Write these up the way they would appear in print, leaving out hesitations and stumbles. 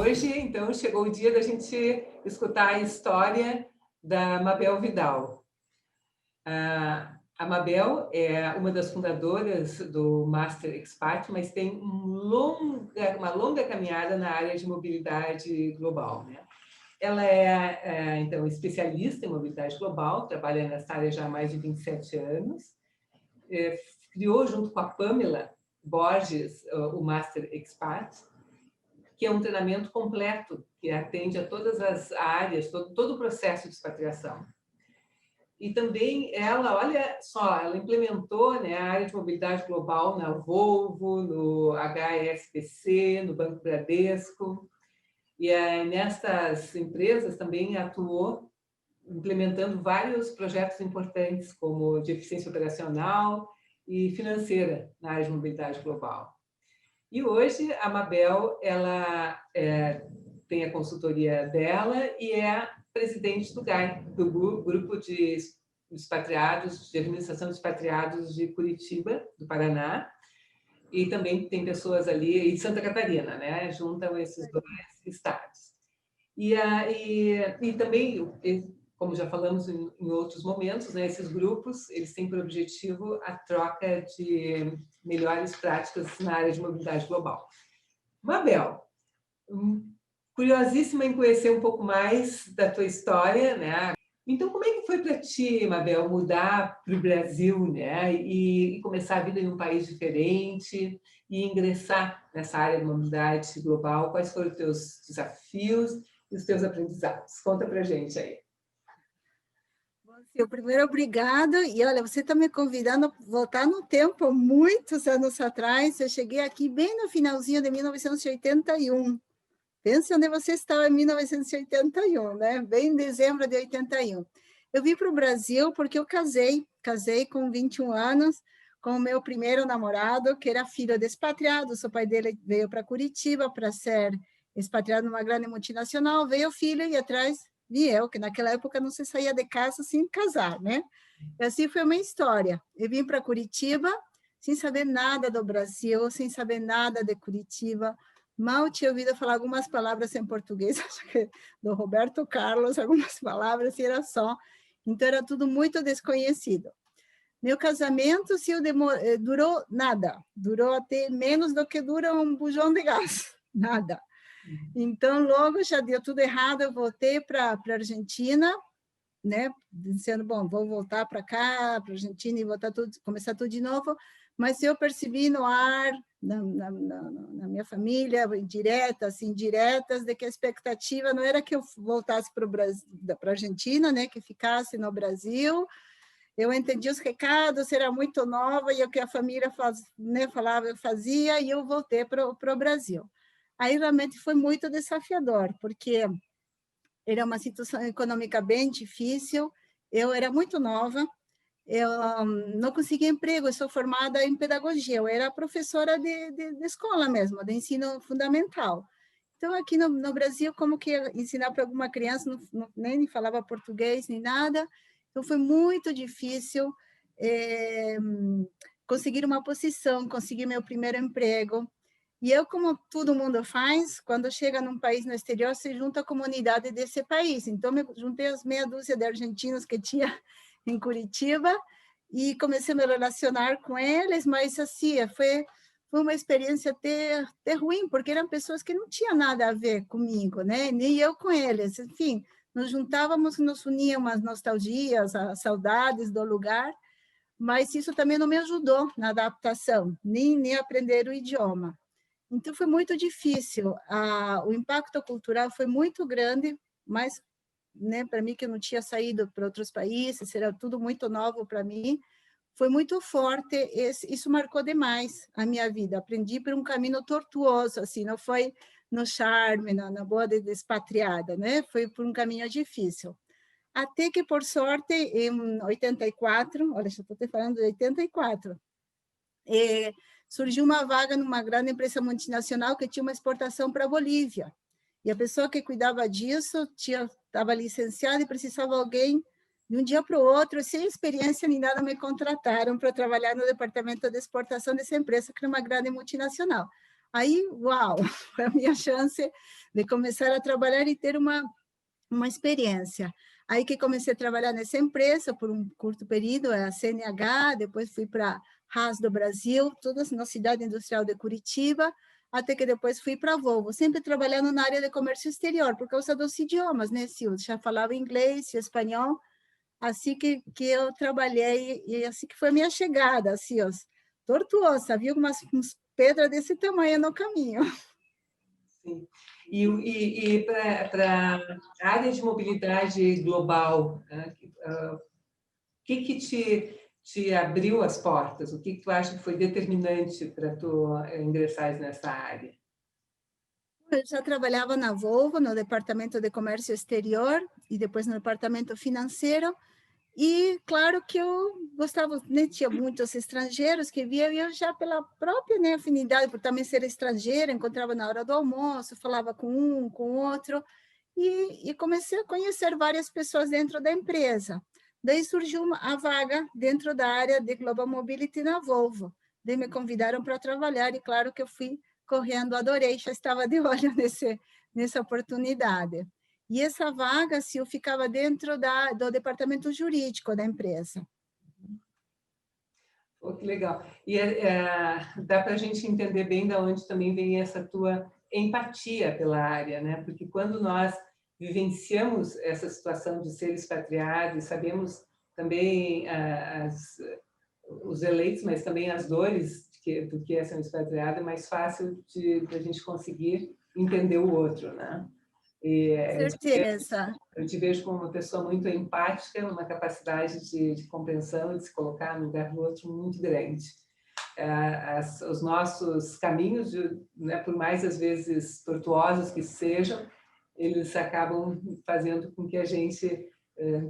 hoje, então, chegou o dia da gente escutar a história da Mabel Vidal. A Mabel é uma das fundadoras do Master Expat, mas tem uma longa caminhada na área de mobilidade global, né? Ela então, especialista em mobilidade global, trabalha nessa área já há mais de 27 anos, criou, junto com a Pamela Borges, o Master Expat, que é um treinamento completo, que atende a todas as áreas, todo o processo de expatriação. E também olha só, ela implementou, né, a área de mobilidade global na Volvo, no HSBC, no Banco Bradesco, e nessas empresas também atuou implementando vários projetos importantes, como de eficiência operacional e financeira na área de mobilidade global. E hoje a Mabel tem a consultoria dela e é presidente do GAI, do Grupo de Expatriados, de Administração de Expatriados de Curitiba, do Paraná, e também tem pessoas ali, e de Santa Catarina, né? Juntam esses dois estados. E também, como já falamos em outros momentos, né, esses grupos, eles têm por objetivo a troca de melhores práticas na área de mobilidade global. Mabel, curiosíssima em conhecer um pouco mais da tua história, né? Então, como é que foi para ti, Mabel, mudar para o Brasil, né? E começar a vida em um país diferente e ingressar nessa área de mobilidade global? Quais foram os teus desafios e os teus aprendizados? Conta para a gente aí. Primeiro, obrigada. E olha, você está me convidando a voltar no tempo, muitos anos atrás. Eu cheguei aqui bem no finalzinho de 1981. Pense onde você estava em 1981, né? Bem em dezembro de 81. Eu vim para o Brasil porque eu casei com 21 anos com o meu primeiro namorado, que era filho de expatriados. O pai dele veio para Curitiba para ser expatriado numa grande multinacional. Veio o filho e atrás vi eu, que naquela época não se saía de casa sem casar, né? E assim foi uma história. Eu vim para Curitiba sem saber nada do Brasil, sem saber nada de Curitiba. Mal tinha ouvido falar algumas palavras em português, acho que do Roberto Carlos, algumas palavras, e era só. Então, era tudo muito desconhecido. Meu casamento durou nada, durou até menos do que dura um bujão de gás, nada. Então, logo já deu tudo errado, eu voltei para a Argentina, né, dizendo, bom, vou voltar para cá, para a Argentina, e começar tudo de novo, mas eu percebi no ar, na minha família, indiretas, indiretas, de que a expectativa não era que eu voltasse para a Argentina, né, que ficasse no Brasil. Eu entendi os recados, era muito nova, e o que a família falava, eu fazia, e eu voltei para o Brasil. Aí realmente foi muito desafiador, porque era uma situação econômica bem difícil, eu era muito nova, eu não conseguia emprego, eu sou formada em pedagogia, eu era professora de escola mesmo, de ensino fundamental. Então, aqui no Brasil, como que ensinar para alguma criança, nem falava português, nem nada, então foi muito difícil conseguir uma posição, conseguir meu primeiro emprego. E eu, como todo mundo faz, quando chega num país no exterior, se junta à comunidade desse país. Então, me juntei as meia dúzia de argentinos que tinha em Curitiba e comecei a me relacionar com eles, mas assim, foi uma experiência até ruim, porque eram pessoas que não tinham nada a ver comigo, né? Nem eu com eles. Enfim, nos juntávamos, nos uniam as nostalgias, as saudades do lugar, mas isso também não me ajudou na adaptação, nem aprender o idioma. Então, foi muito difícil. O impacto cultural foi muito grande, mas, né, para mim, que eu não tinha saído para outros países, era tudo muito novo para mim, foi muito forte. Isso marcou demais a minha vida. Aprendi por um caminho tortuoso, assim, não foi no charme, na boa de expatriada, né? Foi por um caminho difícil. Até que, por sorte, em 84, olha, já estou te falando de 84, surgiu uma vaga numa grande empresa multinacional que tinha uma exportação para a Bolívia. E a pessoa que cuidava disso estava licenciada e precisava de alguém de um dia para o outro, sem experiência nem nada, me contrataram para trabalhar no departamento de exportação dessa empresa, que era uma grande multinacional. Aí, uau, foi a minha chance de começar a trabalhar e ter uma experiência. Aí que comecei a trabalhar nessa empresa por um curto período, a CNH, depois fui para a Haas do Brasil, todas na cidade industrial de Curitiba, até que depois fui para a Volvo, sempre trabalhando na área de comércio exterior, por causa dos idiomas, né, Sil? Já falava inglês e espanhol, assim que eu trabalhei, e assim que foi a minha chegada, assim, ó, tortuosa, viu? Umas pedras desse tamanho no caminho. Sim. E para a área de mobilidade global, né, o que te abriu as portas? O que tu acha que foi determinante para tu ingressares nessa área? Eu já trabalhava na Volvo, no departamento de comércio exterior, e depois no departamento financeiro, e claro que eu gostava, né, tinha muitos estrangeiros que via, e eu já pela própria, né, afinidade, por também ser estrangeira, encontrava na hora do almoço, falava com um, com outro, e comecei a conhecer várias pessoas dentro da empresa. Daí surgiu a vaga dentro da área de Global Mobility na Volvo. Daí me convidaram para trabalhar, e claro que eu fui correndo, adorei, já estava de olho nessa oportunidade. E essa vaga, se eu ficava dentro do departamento jurídico da empresa. Oh, que legal. E dá para a gente entender bem de onde também vem essa tua empatia pela área, né? Porque quando nós vivenciamos essa situação de ser expatriado e sabemos também os eleitos, mas também as dores do que é ser um expatriado, é mais fácil de a gente conseguir entender o outro, né? E Certeza. eu te vejo como uma pessoa muito empática, uma capacidade de compreensão e de se colocar no lugar do outro muito grande. Os nossos caminhos, né, por mais às vezes tortuosos que sejam, eles acabam fazendo com que a gente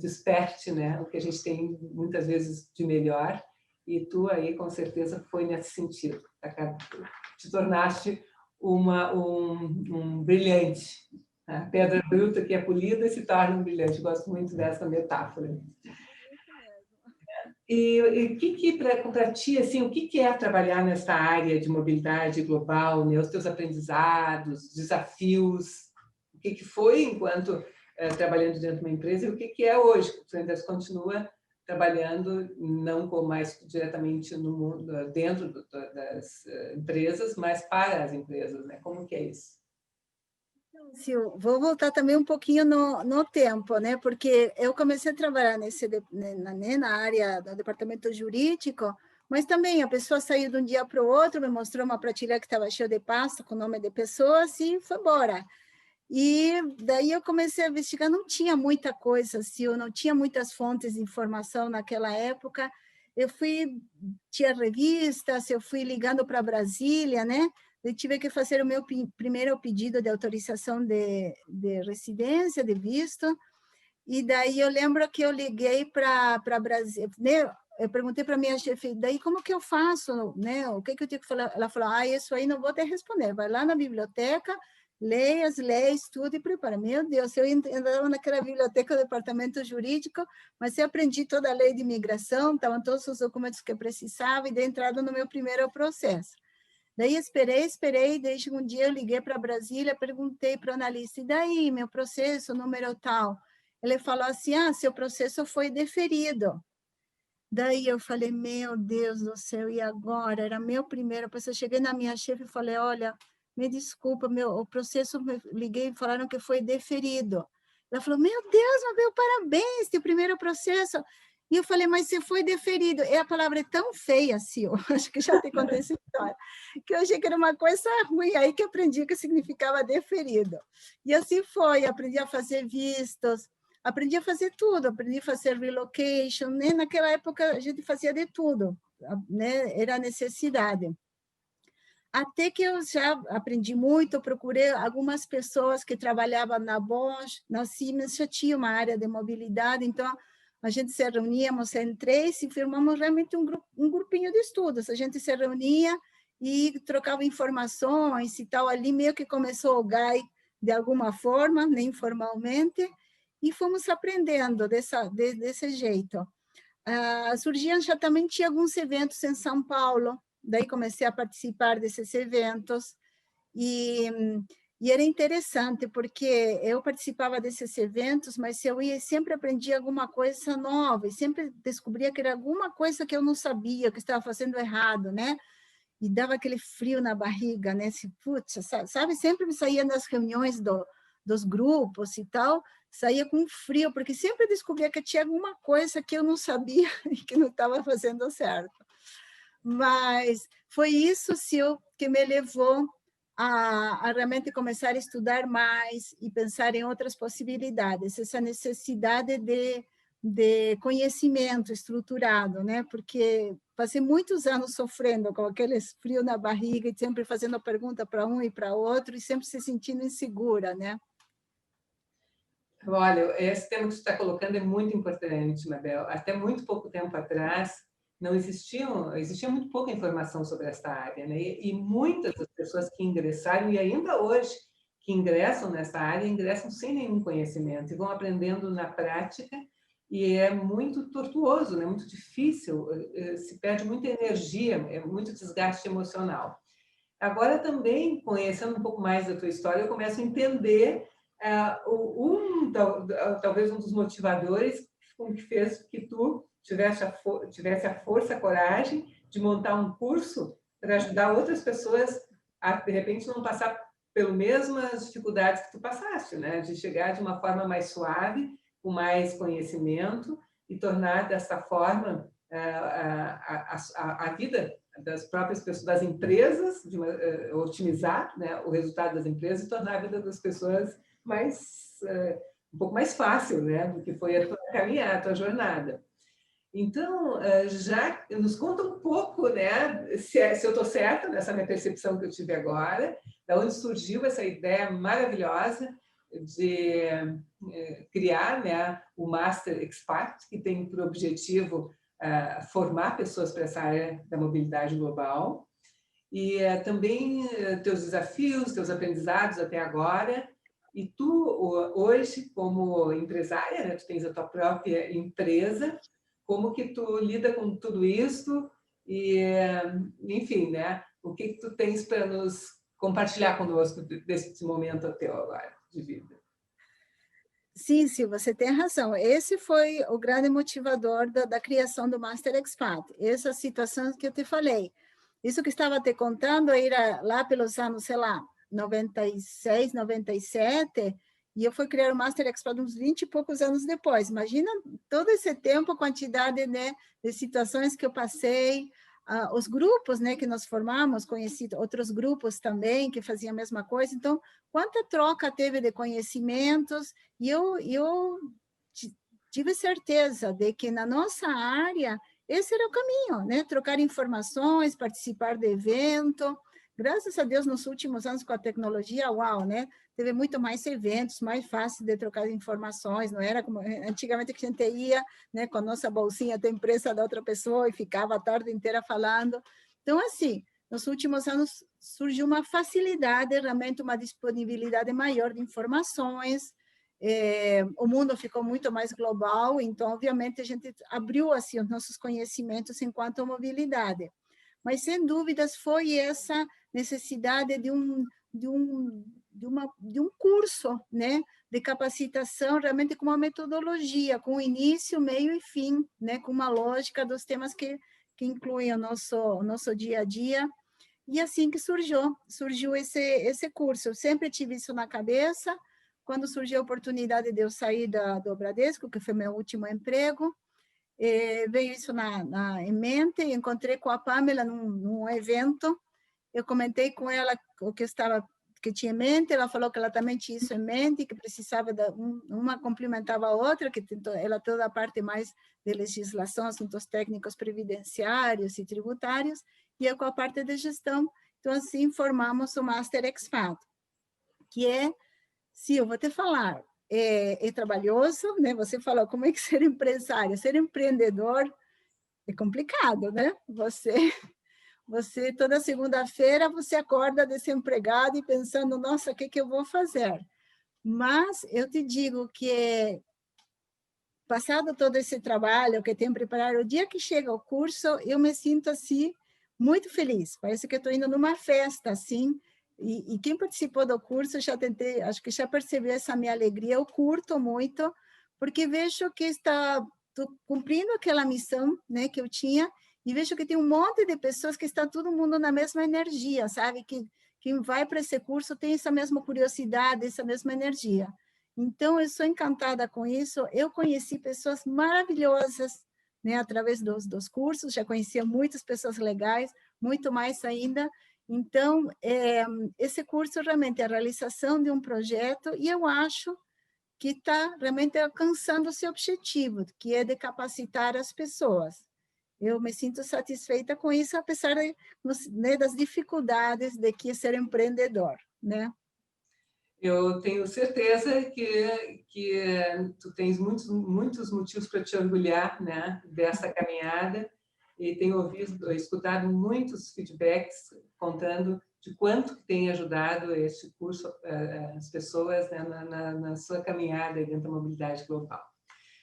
desperte, né, o que a gente tem muitas vezes de melhor. E tu aí, com certeza, foi nesse sentido. Te tornaste um brilhante. A pedra bruta que é polida se torna um brilhante. Gosto muito dessa metáfora. E que para ti, assim, o que é trabalhar nessa área de mobilidade global, né? Os teus aprendizados, desafios, o que foi enquanto trabalhando dentro de uma empresa e o que é hoje? Você ainda continua trabalhando não com mais diretamente no mundo, dentro das empresas, mas para as empresas, né? Como que é isso? Sil, vou voltar também um pouquinho no tempo, né? Porque eu comecei a trabalhar na área do departamento jurídico, mas também a pessoa saiu de um dia para o outro, me mostrou uma prateleira que estava cheia de pasta com o nome de pessoas e foi embora. E daí eu comecei a investigar, não tinha muita coisa, Sil, não tinha muitas fontes de informação naquela época. Tinha revistas, eu fui ligando para Brasília, né? Eu tive que fazer o meu primeiro pedido de autorização de residência, de visto, e daí eu lembro que eu liguei para Brasília, né? Eu perguntei para minha chefe, daí como que eu faço, né? O que eu tenho que falar? Ela falou, isso aí não vou te responder, vai lá na biblioteca, leia as leis, tudo e prepara. Meu Deus, eu andava naquela biblioteca do departamento jurídico, mas eu aprendi toda a lei de imigração, estavam todos os documentos que eu precisava e dei entrada no meu primeiro processo. Daí esperei, desde um dia eu liguei para Brasília, perguntei para o analista, e daí, meu processo, número tal? Ele falou assim, seu processo foi deferido. Daí eu falei, meu Deus do céu, e agora? Era meu primeiro processo. Eu cheguei na minha chefe e falei, olha, me desculpa, o processo, liguei e falaram que foi deferido. Ela falou, meu Deus, meu parabéns, teu primeiro processo. E eu falei, mas você foi deferido. E a palavra é tão feia, Sil, acho que já te contei essa história, que eu achei que era uma coisa ruim, aí que aprendi que significava deferido. E assim foi, aprendi a fazer vistos, aprendi a fazer tudo, aprendi a fazer relocation, né? Naquela época a gente fazia de tudo, né? Era necessidade. Até que eu já aprendi muito, procurei algumas pessoas que trabalhavam na Bosch, na Siemens, já tinha uma área de mobilidade, então a gente se reuníamos em três e formamos realmente um grupinho de estudos. A gente se reunia e trocava informações e tal. Ali meio que começou o GAI de alguma forma, né, informalmente, e fomos aprendendo desse jeito. Surgiam já também tinha alguns eventos em São Paulo, daí comecei a participar desses eventos, E era interessante, porque eu participava desses eventos, mas eu ia sempre aprendia alguma coisa nova, e sempre descobria que era alguma coisa que eu não sabia, que estava fazendo errado, né? E dava aquele frio na barriga, né? Se, putz, sabe, sempre me saía nas reuniões dos grupos e tal, saía com frio, porque sempre descobria que tinha alguma coisa que eu não sabia e que não estava fazendo certo. Mas foi isso que me levou a realmente começar a estudar mais e pensar em outras possibilidades, essa necessidade de conhecimento estruturado, né? Porque passei muitos anos sofrendo com aqueles frio na barriga e sempre fazendo pergunta para um e para outro e sempre se sentindo insegura, né? Olha, esse tema que você está colocando é muito importante, Mabel. Até muito pouco tempo atrás, não existia muito pouca informação sobre essa área, né? E muitas das pessoas que ingressaram, e ainda hoje, que ingressam nessa área, ingressam sem nenhum conhecimento e vão aprendendo na prática, e é muito tortuoso, né? Muito difícil, se perde muita energia, é muito desgaste emocional. Agora também, conhecendo um pouco mais da tua história, eu começo a entender talvez um dos motivadores que fez que tu tivesse a força, a coragem de montar um curso para ajudar outras pessoas a, de repente, não passar pelas mesmas dificuldades que tu passaste, né? De chegar de uma forma mais suave, com mais conhecimento e tornar dessa forma a vida das próprias pessoas, das empresas, otimizar, né, o resultado das empresas e tornar a vida das pessoas um pouco mais fácil, né, do que foi a tua caminhada, a tua jornada. Então, já nos conta um pouco, né, se eu estou certa nessa minha percepção que eu tive agora, da onde surgiu essa ideia maravilhosa de criar, né, o Master Expert, que tem por objetivo formar pessoas para essa área da mobilidade global, e também teus desafios, teus aprendizados até agora. E tu, hoje, como empresária, né, tu tens a tua própria empresa, como que tu lida com tudo isso e, enfim, né, o que tu tens para nos compartilhar conosco desse momento teu agora de vida? Sim, sim, você tem razão. Esse foi o grande motivador da criação do Master Expat. Essa situação que eu te falei. Isso que estava te contando era lá pelos anos, sei lá, 96, 97, e eu fui criar o Master Expat uns 20 e poucos anos depois. Imagina todo esse tempo, a quantidade, né, de situações que eu passei, os grupos, né, que nós formamos, conheci outros grupos também que faziam a mesma coisa. Então, quanta troca teve de conhecimentos, e eu tive certeza de que na nossa área esse era o caminho, né? Trocar informações, participar de evento. Graças a Deus, nos últimos anos, com a tecnologia, uau, né? Teve muito mais eventos, mais fácil de trocar informações, não era como antigamente que a gente ia, né, com a nossa bolsinha da empresa da outra pessoa e ficava a tarde inteira falando. Então, assim, nos últimos anos surgiu uma facilidade, realmente uma disponibilidade maior de informações, o mundo ficou muito mais global, então, obviamente, a gente abriu assim, os nossos conhecimentos enquanto mobilidade. Mas, sem dúvidas, foi essa necessidade de um curso, né, de capacitação, realmente com uma metodologia, com início, meio e fim, né, com uma lógica dos temas que incluem o nosso dia a dia. E assim que surgiu esse curso. Eu sempre tive isso na cabeça. Quando surgiu a oportunidade de eu sair do Bradesco, que foi meu último emprego, veio isso em mente. Encontrei com a Pamela num evento. Eu comentei com ela o que tinha em mente. Ela falou que ela também tinha isso em mente, que precisava uma complementava a outra, que ela toda a parte mais de legislação, assuntos técnicos previdenciários e tributários, e eu com a parte de gestão. Então, assim, formamos o Master Expat, que sim, eu vou te falar, é trabalhoso, né? Você falou, como é que ser empresário? Ser empreendedor é complicado, né? Você toda segunda-feira, você acorda desempregado e pensando, nossa, o que eu vou fazer? Mas eu te digo que, passado todo esse trabalho que tenho preparado, o dia que chega o curso, eu me sinto assim, muito feliz. Parece que estou indo numa festa, assim, e quem participou do curso, já tentei, acho que já percebeu essa minha alegria, eu curto muito, porque vejo que estou cumprindo aquela missão, né, que eu tinha, e vejo que tem um monte de pessoas que está todo mundo na mesma energia, sabe? Que quem vai para esse curso tem essa mesma curiosidade, essa mesma energia. Então, eu sou encantada com isso. Eu conheci pessoas maravilhosas, né, através dos cursos, já conhecia muitas pessoas legais, muito mais ainda. Então, esse curso realmente é a realização de um projeto, e eu acho que está realmente alcançando o seu objetivo, que é de capacitar as pessoas. Eu me sinto satisfeita com isso, apesar de, né, das dificuldades de que é ser empreendedor, né? Eu tenho certeza que tu tens muitos motivos para te orgulhar, né, dessa caminhada, e tenho escutado muitos feedbacks contando de quanto que tem ajudado este curso as pessoas, né, na sua caminhada dentro da mobilidade global.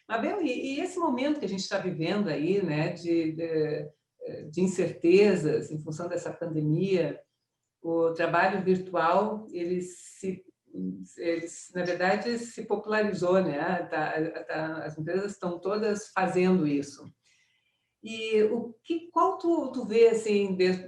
Mabel, e esse momento que a gente está vivendo aí, né, de incertezas em função dessa pandemia, o trabalho virtual, na verdade, se popularizou, né? As empresas estão todas fazendo isso. E qual tu vê, assim, desde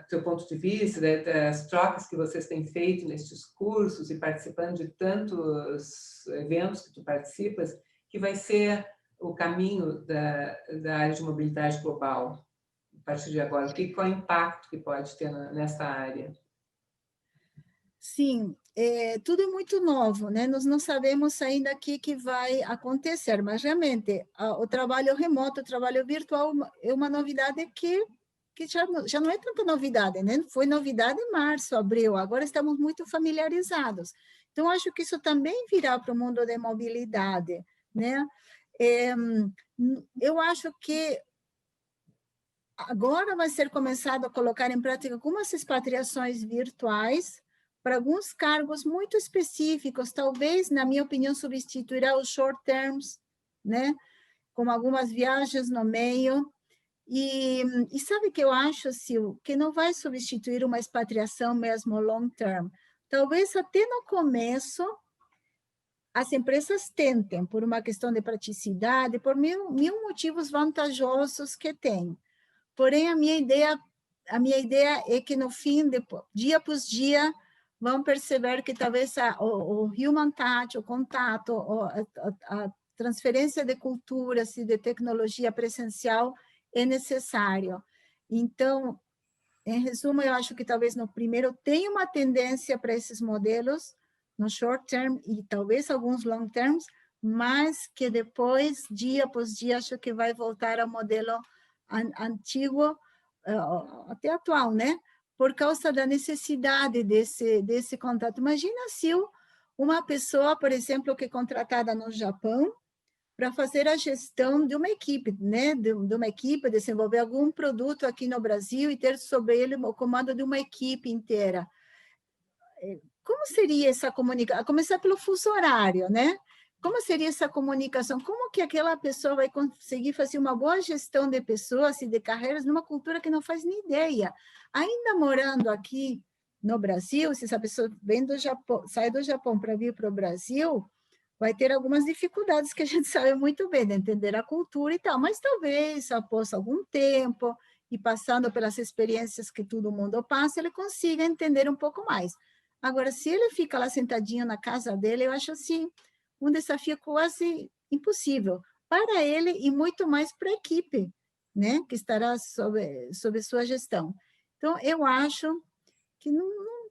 teu ponto de vista, das trocas que vocês têm feito nestes cursos e participando de tantos eventos que tu participas, que vai ser o caminho da área de mobilidade global a partir de agora? Qual é o impacto que pode ter nessa área? Sim, tudo é muito novo, né? Nós não sabemos ainda o que vai acontecer, mas realmente o trabalho remoto, o trabalho virtual é uma novidade que já não é tanta novidade, né? Foi novidade em março, abril, agora estamos muito familiarizados. Então, acho que isso também virá para o mundo da mobilidade, né? Eu acho que agora vai ser começado a colocar em prática algumas expatriações virtuais para alguns cargos muito específicos, talvez, na minha opinião, substituirá os short terms, né? Com algumas viagens no meio. E sabe o que eu acho, Sil? Que não vai substituir uma expatriação mesmo long term. Talvez até no começo as empresas tentem, por uma questão de praticidade, por mil motivos vantajosos que tem. Porém, a minha ideia é que, no fim, dia após dia, vão perceber que talvez o human touch, o contato, a transferência de culturas e de tecnologia presencial é necessário. Então, em resumo, eu acho que talvez no primeiro tenha uma tendência para esses modelos, no short term e talvez alguns long terms, mas que depois, dia após dia, acho que vai voltar ao modelo antigo, até atual, né? Por causa da necessidade desse contato. Imagina se uma pessoa, por exemplo, que é contratada no Japão para fazer a gestão de uma equipe, né? De uma equipe, desenvolver algum produto aqui no Brasil e ter sobre ele o comando de uma equipe inteira. Como seria essa comunicação? A começar pelo fuso horário, né? Como seria essa comunicação? Como que aquela pessoa vai conseguir fazer uma boa gestão de pessoas e de carreiras numa cultura que não faz nem ideia? Ainda morando aqui no Brasil, se essa pessoa vem do Japão, sai do Japão para vir para o Brasil, vai ter algumas dificuldades que a gente sabe muito bem, de entender a cultura e tal, mas talvez, após algum tempo, e passando pelas experiências que todo mundo passa, ele consiga entender um pouco mais. Agora, se ele fica lá sentadinho na casa dele, eu acho assim um desafio quase impossível para ele e muito mais para a equipe, né, que estará sob sua gestão. Então, eu acho que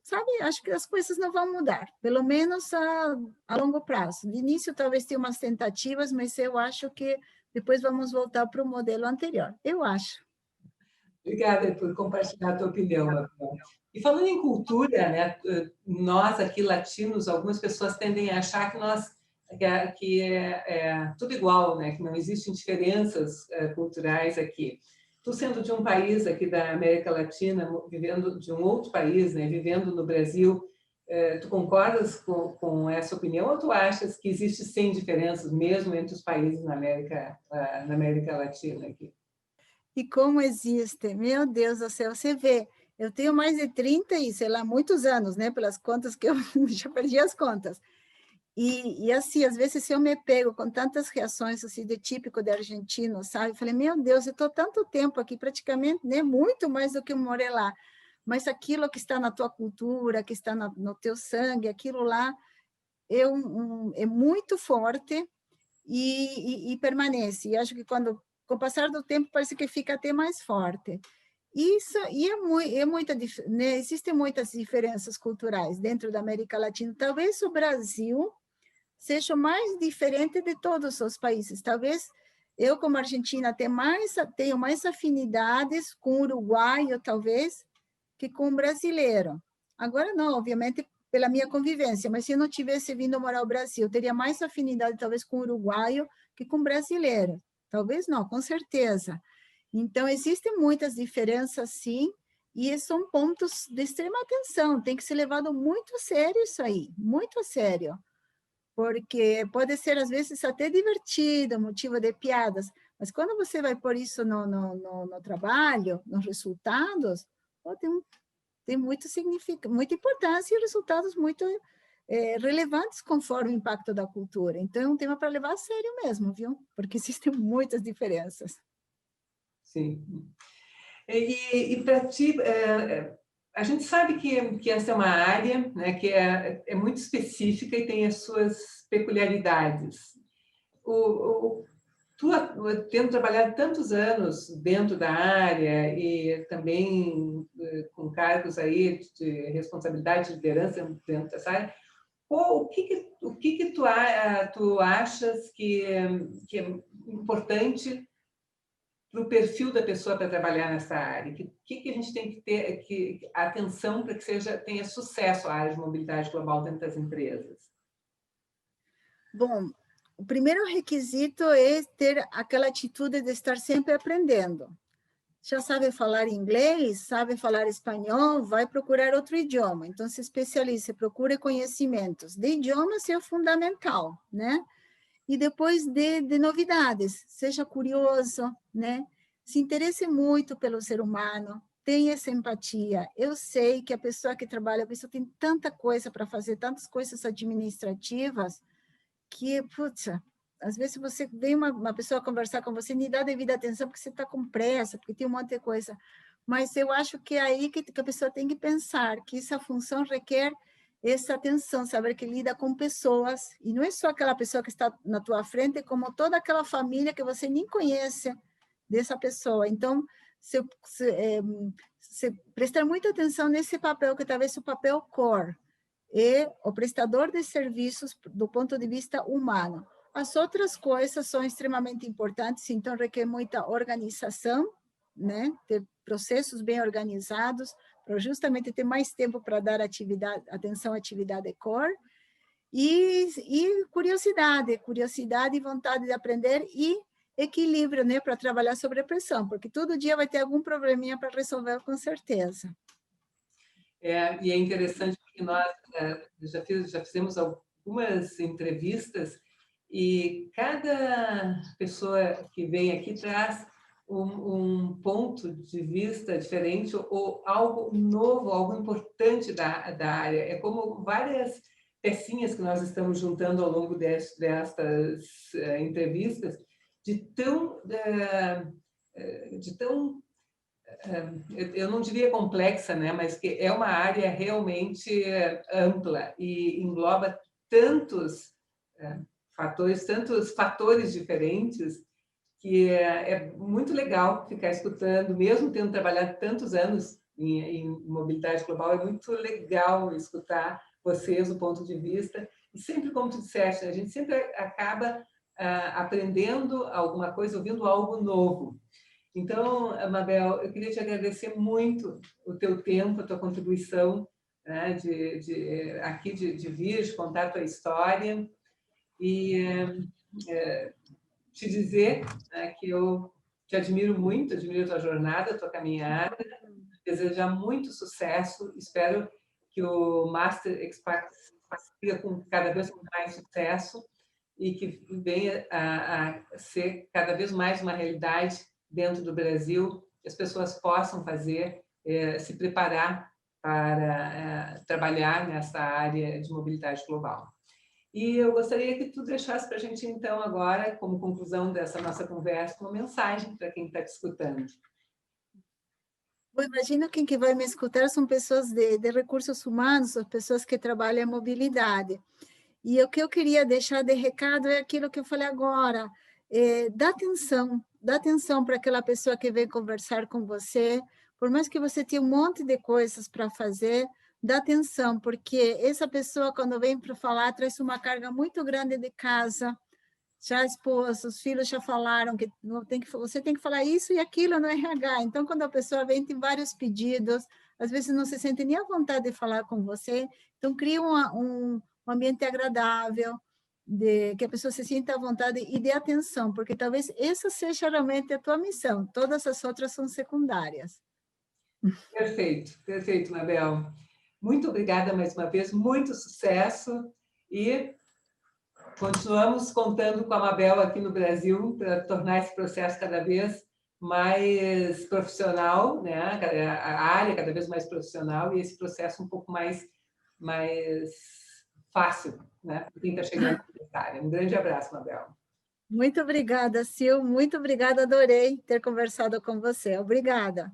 sabe, acho que as coisas não vão mudar, pelo menos a longo prazo. De início, talvez tenha umas tentativas, mas eu acho que depois vamos voltar para o modelo anterior. Eu acho. Obrigada por compartilhar a tua opinião, Mabel. E falando em cultura, né, nós aqui latinos, algumas pessoas tendem a achar que é tudo igual, né, que não existem diferenças culturais aqui. Tu sendo de um país aqui da América Latina, vivendo de um outro país, né, vivendo no Brasil, tu concordas com essa opinião ou tu achas que existe sim diferenças mesmo entre os países na América Latina aqui? E como existe, meu Deus do céu, você vê, Eu tenho mais de 30 e, sei lá, muitos anos, né? Pelas contas que eu já perdi as contas. E assim, às vezes eu me pego com tantas reações assim de típico de argentino, sabe? Eu falei, meu Deus, eu estou tanto tempo aqui, praticamente, né? Muito mais do que eu morei lá. Mas aquilo que está na tua cultura, que está no teu sangue, aquilo lá é muito forte e permanece. E acho que com o passar do tempo, parece que fica até mais forte. Isso, e né, existem muitas diferenças culturais dentro da América Latina. Talvez o Brasil seja o mais diferente de todos os países. Talvez eu, como argentina, tenho mais afinidades com o uruguaio, talvez, que com o brasileiro. Agora, não, obviamente, pela minha convivência, mas se eu não tivesse vindo morar ao Brasil, eu teria mais afinidade, talvez, com o uruguaio que com o brasileiro. Talvez não, com certeza. Então, existem muitas diferenças, sim, e são pontos de extrema atenção. Tem que ser levado muito a sério isso aí, muito a sério. Porque pode ser, às vezes, até divertido, motivo de piadas, mas quando você vai pôr isso no trabalho, nos resultados, pô, tem muito significado, muita importância e resultados muito relevantes conforme o impacto da cultura. Então, é um tema para levar a sério mesmo, viu? Porque existem muitas diferenças. Sim. E para ti, a gente sabe que essa é uma área, né, que é muito específica e tem as suas peculiaridades. Tu, tendo trabalhado tantos anos dentro da área e também com cargos aí de responsabilidade de liderança dentro dessa área, o que tu achas que é importante para o perfil da pessoa para trabalhar nessa área? O que a gente tem que ter atenção para que tenha sucesso a área de mobilidade global dentro das empresas? Bom, o primeiro requisito é ter aquela atitude de estar sempre aprendendo. Já sabe falar inglês, sabe falar espanhol, vai procurar outro idioma. Então, se especialize, procure conhecimentos. De idiomas é fundamental, né? E depois de novidades, seja curioso, né? Se interesse muito pelo ser humano, tenha essa empatia. Eu sei que a pessoa que trabalha com isso tem tanta coisa para fazer, tantas coisas administrativas, que, putz, às vezes você vem uma pessoa conversar com você, nem dá devida atenção porque você está com pressa, porque tem um monte de coisa. Mas eu acho que é aí que a pessoa tem que pensar que essa função requer essa atenção, saber que lida com pessoas, e não é só aquela pessoa que está na tua frente, como toda aquela família que você nem conhece dessa pessoa. Então, se prestar muita atenção nesse papel, que talvez o papel core, e o prestador de serviços do ponto de vista humano. As outras coisas são extremamente importantes, então requer muita organização, né? Ter processos bem organizados, para justamente ter mais tempo para dar atenção à atividade core, e curiosidade e vontade de aprender, e equilíbrio, né, para trabalhar sob pressão, porque todo dia vai ter algum probleminha para resolver, com certeza. E é interessante porque nós já fizemos algumas entrevistas e cada pessoa que vem aqui traz um ponto de vista diferente ou algo novo, algo importante da área. É como várias pecinhas que nós estamos juntando ao longo destas entrevistas, de tão eu não diria complexa, né, mas que é uma área realmente ampla e engloba tantos tantos fatores diferentes, que é muito legal ficar escutando, mesmo tendo trabalhado tantos anos em mobilidade global, é muito legal escutar vocês, o ponto de vista, e sempre, como tu disseste, a gente sempre acaba aprendendo alguma coisa, ouvindo algo novo. Então, Mabel, eu queria te agradecer muito o teu tempo, a tua contribuição, né, aqui de vir, de contar a tua história e te dizer, né, que eu te admiro muito, admiro a tua jornada, a tua caminhada, desejar muito sucesso, espero que o Master Expat siga com cada vez mais sucesso e que venha a ser cada vez mais uma realidade dentro do Brasil, que as pessoas possam fazer se preparar para trabalhar nessa área de mobilidade global. E eu gostaria que tu deixasse para a gente, então, agora, como conclusão dessa nossa conversa, uma mensagem para quem está te escutando. Eu imagino que quem que vai me escutar são pessoas de recursos humanos, as pessoas que trabalham em mobilidade. E o que eu queria deixar de recado é aquilo que eu falei agora, dá atenção para aquela pessoa que vem conversar com você, por mais que você tenha um monte de coisas para fazer, dá atenção, porque essa pessoa, quando vem para falar, traz uma carga muito grande de casa, já a esposa, os filhos já falaram que, não tem que você tem que falar isso e aquilo no RH. Então, quando a pessoa vem, tem vários pedidos, às vezes não se sente nem à vontade de falar com você. Então, cria um ambiente agradável, que a pessoa se sinta à vontade e dê atenção, porque talvez essa seja realmente a tua missão. Todas as outras são secundárias. Perfeito, perfeito, Mabel. Muito obrigada mais uma vez, muito sucesso e continuamos contando com a Mabel aqui no Brasil para tornar esse processo cada vez mais profissional, né? A área cada vez mais profissional e esse processo um pouco mais fácil, né? Para quem está chegando nessa área. Um grande abraço, Mabel. Muito obrigada, Sil. Muito obrigada, adorei ter conversado com você. Obrigada.